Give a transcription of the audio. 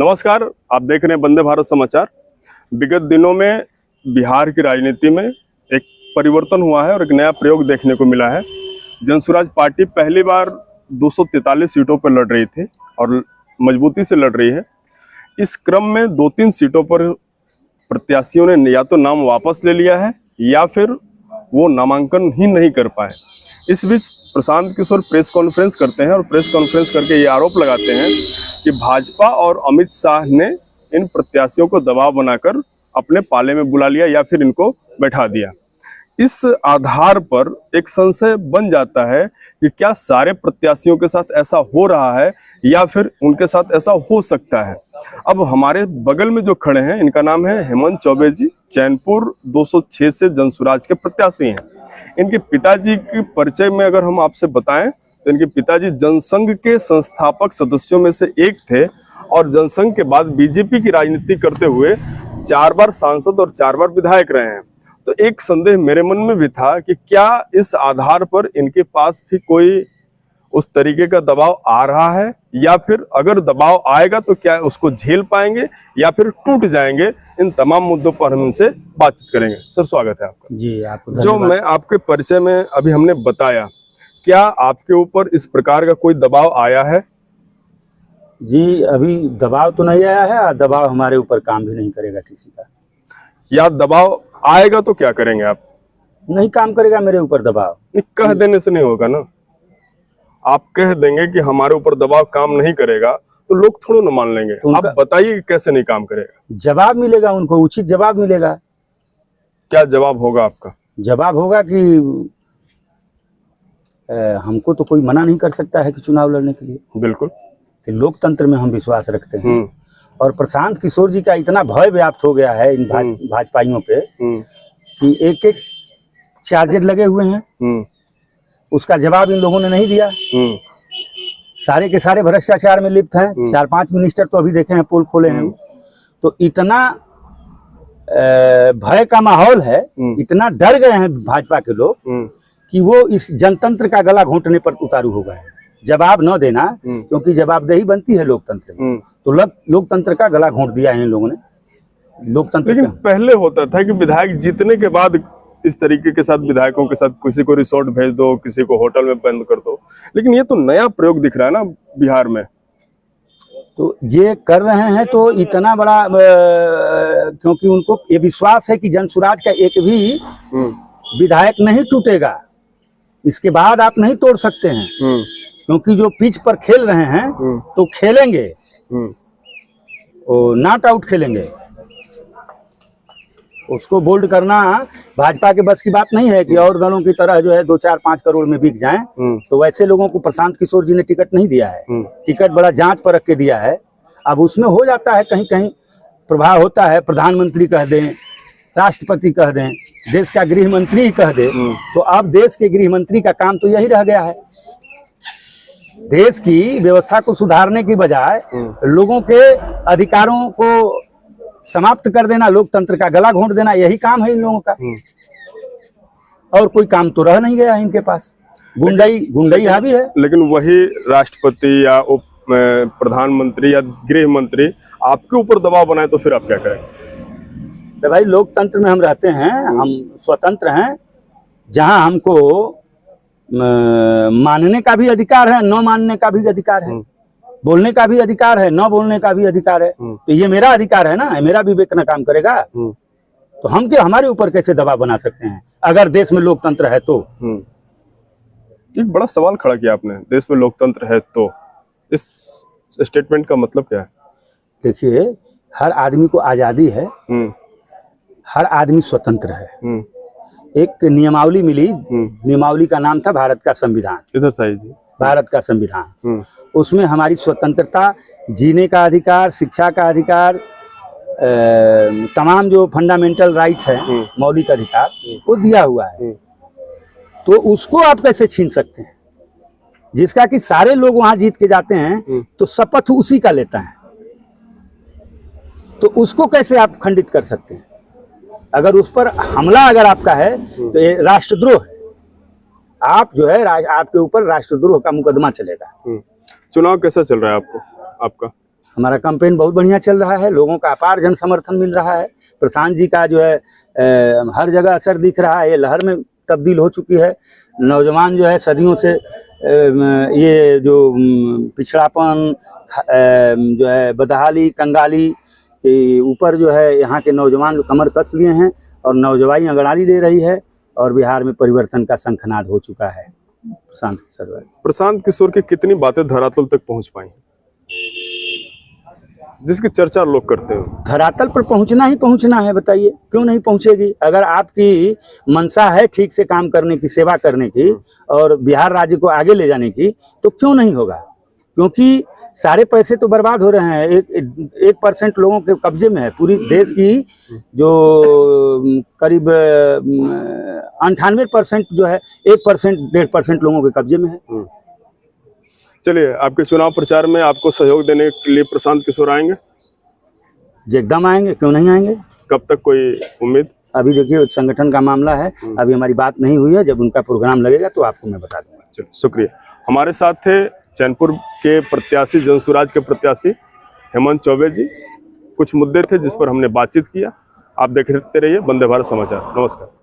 नमस्कार, आप देख रहे हैं वंदे भारत समाचार। विगत दिनों में बिहार की राजनीति में एक परिवर्तन हुआ है और एक नया प्रयोग देखने को मिला है। जनसुराज पार्टी पहली बार 243 सीटों पर लड़ रही थी और मजबूती से लड़ रही है। इस क्रम में 2-3 सीटों पर प्रत्याशियों ने या तो नाम वापस ले लिया है या फिर वो नामांकन ही नहीं कर पाए। इस बीच प्रशांत किशोर प्रेस कॉन्फ्रेंस करते हैं और प्रेस कॉन्फ्रेंस करके ये आरोप लगाते हैं कि भाजपा और अमित शाह ने इन प्रत्याशियों को दबाव बनाकर अपने पाले में बुला लिया या फिर इनको बैठा दिया। इस आधार पर एक संशय बन जाता है कि क्या सारे प्रत्याशियों के साथ ऐसा हो रहा है या फिर उनके साथ ऐसा हो सकता है। अब हमारे बगल में जो खड़े हैं इनका नाम है हेमंत चौबे जी, चैनपुर 206 से जनसुराज के प्रत्याशी हैं। इनके पिताजी के परिचय में अगर हम आपसे बताएं तो इनके पिताजी जनसंघ के संस्थापक सदस्यों में से एक थे और जनसंघ के बाद बीजेपी की राजनीति करते हुए 4 बार सांसद और 4 बार विधायक रहे हैं। तो एक संदेह मेरे मन में भी था कि क्या इस आधार पर इनके पास भी कोई उस तरीके का दबाव आ रहा है या फिर अगर दबाव आएगा तो क्या उसको झेल पाएंगे या फिर टूट जाएंगे। इन तमाम मुद्दों पर हम इनसे बातचीत करेंगे। सर, स्वागत है आपका। जी, आपको जो मैं आपके परिचय में अभी हमने बताया, क्या आपके ऊपर इस प्रकार का कोई दबाव आया है? जी, अभी दबाव तो नहीं आया है और दबाव हमारे ऊपर काम भी नहीं करेगा किसी का। या दबाव आएगा तो क्या करेंगे आप? नहीं काम करेगा मेरे ऊपर दबाव। कह देने से नहीं होगा ना। आप कह देंगे कि हमारे ऊपर दबाव काम नहीं करेगा तो लोग थोड़ा न मान लेंगे। आप बताइए कि कैसे नहीं काम करेगा। जवाब मिलेगा, उनको उचित जवाब मिलेगा। क्या जवाब होगा आपका? जवाब होगा कि हमको तो कोई मना नहीं कर सकता है कि चुनाव लड़ने के लिए। बिल्कुल। कि लोकतंत्र में हम विश्वास रखते हैं और प्रशांत किशोर जी का इतना भय व्याप्त हो गया है इन भाजपाइयों पे कि एक चार्जर लगे हुए हैं। उसका जवाब इन लोगों ने नहीं दिया। सारे के सारे भ्रष्टाचार में लिप्त हैं। 4-5 मिनिस्टर तो अभी देखे हैं, पोल खोले हैं। तो इतना भय का माहौल है, इतना डर गए हैं भाजपा के लोग कि वो इस जनतंत्र का गला घोंटने पर उतारू हो गए हैं। जवाब न देना, क्योंकि जवाबदेही बनती है लोकतंत्र में, तो लोकतंत्र का गला घोंट दिया है इन लोगों ने। लोकतंत्र लेकिन पहले होता था कि विधायक जीतने के बाद इस तरीके के साथ विधायकों के साथ किसी को रिसोर्ट भेज दो, किसी को होटल में बंद कर दो। लेकिन ये तो नया प्रयोग दिख रहा है ना बिहार में। तो ये कर रहे हैं तो इतना बड़ा क्योंकि उनको ये विश्वास है कि जनसुराज का एक भी विधायक नहीं टूटेगा। इसके बाद आप नहीं तोड़ सकते हैं, क्योंकि जो पिच पर खेल रहे हैं तो खेलेंगे, नॉट आउट खेलेंगे। उसको बोल्ड करना भाजपा के बस की बात नहीं है कि और दलों की तरह जो है 2-4-5 करोड़ में बिक जाएं। तो वैसे लोगों को प्रशांत किशोर जी ने टिकट नहीं दिया है। टिकट बड़ा जांच परख के दिया है। अब उसमें हो जाता है कहीं कहीं प्रभाव होता है। प्रधानमंत्री कह दें, राष्ट्रपति कह दें, देश का गृह मंत्री कह दे, तो अब देश के गृह मंत्री का काम तो यही रह गया है, देश की व्यवस्था को सुधारने की बजाय लोगों के अधिकारों को समाप्त कर देना, लोकतंत्र का गला घोंट देना, यही काम है इन लोगों का। और कोई काम तो रह नहीं गया है इनके पास। गुंडाई हावी है। लेकिन वही राष्ट्रपति या उप प्रधानमंत्री या गृह मंत्री आपके ऊपर दबाव बनाए तो फिर आप क्या करेंगे? तो भाई, लोकतंत्र में हम रहते हैं, हम स्वतंत्र हैं। जहां हमको मानने का भी अधिकार है, न मानने का भी अधिकार है, बोलने का भी अधिकार है, न बोलने का भी अधिकार है। तो ये मेरा अधिकार है ना, मेरा विवेक न काम करेगा तो हम क्या हमारे ऊपर कैसे दबाव बना सकते हैं अगर देश में लोकतंत्र है तो? एक बड़ा सवाल खड़ा किया आपने, देश में लोकतंत्र है तो। इस स्टेटमेंट का मतलब क्या है? देखिए, हर आदमी को आजादी है, हर आदमी स्वतंत्र है। एक नियमावली मिली, नियमावली का नाम था भारत का संविधान। इधर सही जी। भारत का संविधान, उसमें हमारी स्वतंत्रता, जीने का अधिकार, शिक्षा का अधिकार, तमाम जो फंडामेंटल राइट्स हैं, मौलिक अधिकार, वो दिया हुआ है। तो उसको आप कैसे छीन सकते हैं? जिसका कि सारे लोग वहां जीत के जाते हैं तो शपथ उसी का लेता है, तो उसको कैसे आप खंडित कर सकते हैं? अगर उस पर हमला अगर आपका है तो ये राष्ट्रद्रोह है। आप जो है आपके ऊपर राष्ट्रद्रोह का मुकदमा चलेगा। चुनाव कैसा चल रहा है आपका? हमारा कैंपेन बहुत बढ़िया चल रहा है, लोगों का अपार जन समर्थन मिल रहा है। प्रशांत जी का जो है हर जगह असर दिख रहा है, ये लहर में तब्दील हो चुकी है। नौजवान जो है सदियों से ये जो पिछड़ापन जो है बदहाली कंगाली के ऊपर जो है यहाँ के नौजवान कमर कस लिए हैं और नौजवानी अंगड़ाई ले रही है और बिहार में परिवर्तन का शंखनाद हो चुका है। प्रशांत किशोर की कितनी बातें धरातल तक पहुंच पाई जिसकी चर्चा लोग करते हो? धरातल पर पहुंचना ही पहुंचना है, बताइए क्यों नहीं पहुंचेगी। अगर आपकी मंशा है ठीक से काम करने की, सेवा करने की और बिहार राज्य को आगे ले जाने की, तो क्यों नहीं होगा। क्योंकि सारे पैसे तो बर्बाद हो रहे हैं, 1% लोगों के कब्जे में है। पूरी देश की जो करीब 98% जो है 1% 1.5% लोगों के कब्जे में है। चलिए, आपके चुनाव प्रचार में आपको सहयोग देने के लिए प्रशांत किशोर आएंगे? एकदम आएंगे, क्यों नहीं आएंगे। कब तक कोई उम्मीद? अभी देखिए संगठन का मामला है, अभी हमारी बात नहीं हुई है। जब उनका प्रोग्राम लगेगा तो आपको मैं बता दूंगा। चलिए, शुक्रिया। हमारे साथ थे चैनपुर के प्रत्याशी, जनसुराज के प्रत्याशी हेमंत चौबे जी। कुछ मुद्दे थे जिस पर हमने बातचीत किया। आप देखते रहिए वंदे भारत समाचार। नमस्कार।